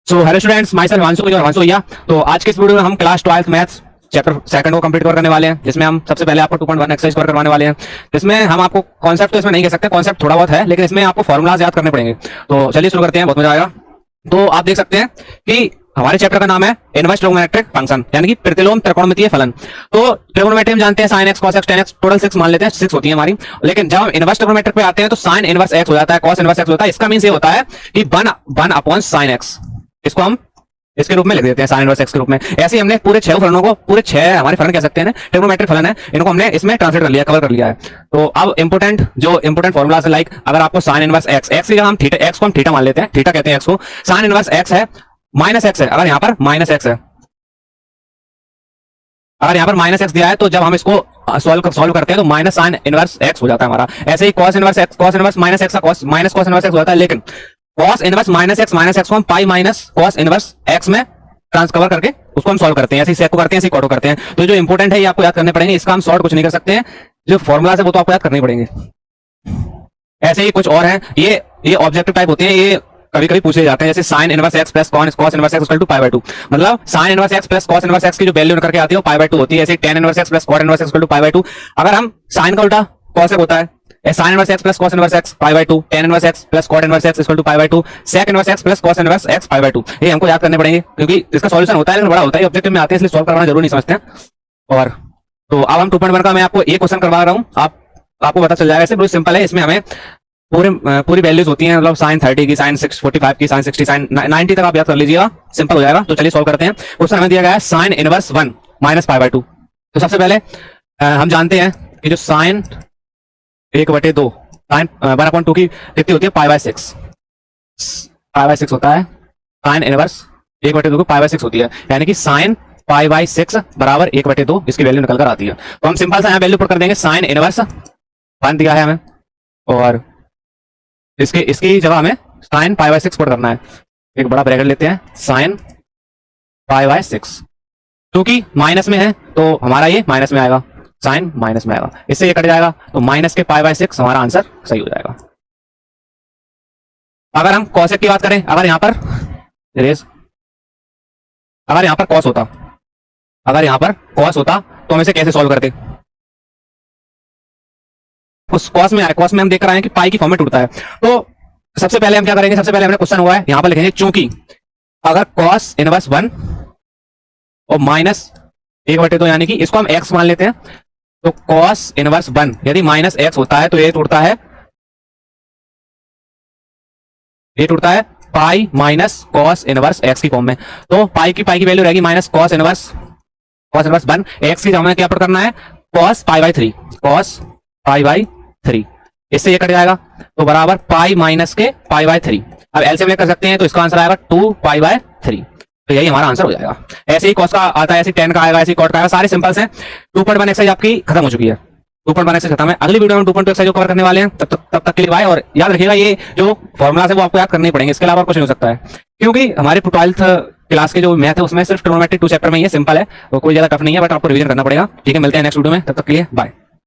So hello students, my self Himanshu और हिमांशु भैया। तो आज के इस वीडियो में हम class 12th maths chapter second को कंप्लीट करने वाले हैं, जिसमें हम सबसे पहले आपको 2.1 एक्सरसाइज कवर करवाने वाले हैं। जिसमें हम आपको कॉन्सेप्ट तो इसमें नहीं कह सकते, कॉन्सेप्ट थोड़ा बहुत है, लेकिन इसमें आपको फॉर्मुलाज याद करने पड़ेंगे। तो चलिए शुरू करते हैं, बहुत मजा आएगा। तो आप देख सकते हैं कि हमारे चैप्टर का नाम है इनवर्स ट्रिगोनोमेट्रिक फंक्शन, यानी कि प्रतिलोम त्रिकोणमितीय फलन। तो ट्रिगोनोमेट्री हम जानते हैं sin x cos x tan x, total 6 मान लेते हैं, 6 होती है हमारी। लेकिन जब हम इनवर्स ट्रिगोनोमेट्रिक पे आते हैं तो sin इनवर्स x हो जाता है, cos इनवर्स x होता है। इसका मींस ये होता है कि 1 अपॉन sin x, इसको हम इसके रूप में लिख देते हैं sin इनवर्स x के रूप में। ऐसे ही हमने पूरे 6 फलनों को, पूरे 6 हमारे फलन कह सकते हैं, ट्रिगोनोमेट्रिक फलन है, इनको हमने इसमें ट्रांसलेट कर लिया, कवर कर लिया है। तो अब इंपोर्टेंट फॉर्मुला है, लाइक अगर आपको sin इनवर्स x की जगह हम थीटा, x को हम थीटा मान लेते हैं, थीटा कहते हैं x को, sin इनवर्स x है माइनस एक्स है, अगर यहाँ पर माइनस एक्स है, अगर यहाँ पर माइनस एक्स दिया है तो जब हम इसको सॉल्व करते हैं तो माइनस साइन इनवर्स एक्स हो जाता है हमारा। ऐसे ही cos inverse x, cos inverse minus x का cos minus cos inverse x हो जाता है। लेकिन cos इनवर्स माइनस एक्स को हम pi minus cos inverse x में ट्रांसकवर करके उसको हम सॉल्व करते हैं, ऐसे सेक को करते हैं, ऐसे कॉट को करते हैं। तो जो इंपॉर्टेंट है ये आपको याद करने पड़ेंगे, इसका हम शॉर्ट कुछ नहीं कर सकते हैं, जो फॉर्मुला है वो तो आपको याद करने पड़ेंगे। ऐसे ही कुछ और है, ये ऑब्जेक्टिव टाइप होते हैं, ये कभी कभी पूछे जाते हैं, जैसे sin inverse x plus cos inverse x equal to pi by 2, मतलब sin inverse x plus cos inverse x की जो वैल्यू निकल के आती है वो पाई बाय 2 होती है। ऐसे tan inverse x plus cot inverse x equal to pi by 2। अगर हम sin का उल्टा cos x होता है, sin inverse x plus cos inverse x pi by 2, tan inverse x plus cot inverse x equal to pi by 2, sec inverse x plus cos inverse x pi by 2। ये हमको याद करने पड़ेंगे, क्योंकि इसका solution होता है लेकिन बड़ा होता है, ऑब्जेक्टिव में आते हैं, इसलिए सॉल्व करवाना जरूर नहीं समझते हैं। और तो अब हम 2.1 का मैं आपको एक क्वेश्चन करवा रहा हूँ, आपको पता चल जाएगा। ऐसे बहुत सिंपल है, इसमें हमें पूरी वैल्यूज होती हैं, मतलब sin 30 की, sin 45 की, sin 60, sin 90 तक आप याद कर लीजिएगा, सिंपल हो जाएगा। तो चलिए सॉल्व करते हैं। क्वेश्चन हमें दिया गया है sin inverse 1 minus pi by 2। तो सबसे पहले हम जानते हैं कि जो sin 1/2 sin 1/2 की कितनी होती है, पाई बाय 6, पाई बाय 6 होता है। sin इनवर्स 1/2 को पाई बाय 6 होती है, यानी कि sin पाई बाय 6 बराबर 1/2, इसकी वैल्यू निकल कर आती है। तो हम सिंपल सा यहाँ वैल्यू पुट कर देंगे, sin इनवर्स 1 दिया है हमें, और इसकी जगह हमें sin पाई बाय 6 पुट करना है। एक बड़ा ब्रैकेट लेते हैं, sin पाई बाय 6, क्योंकि माइनस में है तो हमारा ये माइनस में आएगा, sin माइनस में आएगा, इससे ये कट जाएगा, तो माइनस के पाई बाय 6 हमारा आंसर सही हो जाएगा। अगर हम cos की बात करें, अगर यहाँ पर cos होता, अगर यहाँ पर cos होता तो हम इसे कैसे सॉल्व करते। उस cos में हम देख रहे हैं कि पाई की फॉर्म में टूटता है। तो सबसे पहले हम क्या करेंगे, सबसे पहले हमने क्वेश्चन हुआ है, यहां पर लिखेंगे चूंकि अगर cos इनवर्स 1 और माइनस 1/2, यानी कि इसको हम x मान लेते हैं, तो cos इनवर्स 1 यदि माइनस x होता है तो ये टूटता है pi minus cos inverse x की फॉर्म में। तो पाई की वैल्यू रहेगी माइनस cos इनवर्स 1, x की हमें क्या पुट करना है, cos pi by 3, cos pi by 3, इससे ये कट जाएगा, तो बराबर पाई माइनस के पाई बाय 3। अब एलसीएम कर सकते हैं, तो इसका आंसर आएगा 2 पाई बाय 3, तो यही हमारा आंसर हो जाएगा। ऐसे ही cos का आता है, ऐसे tan का आएगा, ऐसे cot का आएगा, सारे सिंपल्स हैं। 2.1 एक्सरसाइज आपकी खत्म हो चुकी है, 2.1 एक्सरसाइज खत्म है। अगली वीडियो में 2.2 एक्सरसाइज कवर करने वाले हैं, तब तक के लिए बाय। और याद रखिएगा, ये जो फॉर्मुला है वो आपको याद करने पड़ेंगे, इसके अलावा कुछ नहीं हो सकता है, क्योंकि हमारे 12th क्लास के जो मैथ है उसमें सिर्फ ट्रिगोनोमेट्री 2 चैप्टर में ये सिंपल है, तो कोई ज्यादा टफ नहीं है, बट आपको रिवीजन करना पड़ेगा। ठीक है, मिलते हैं नेक्स्ट वीडियो में, तब तक के लिए बाय।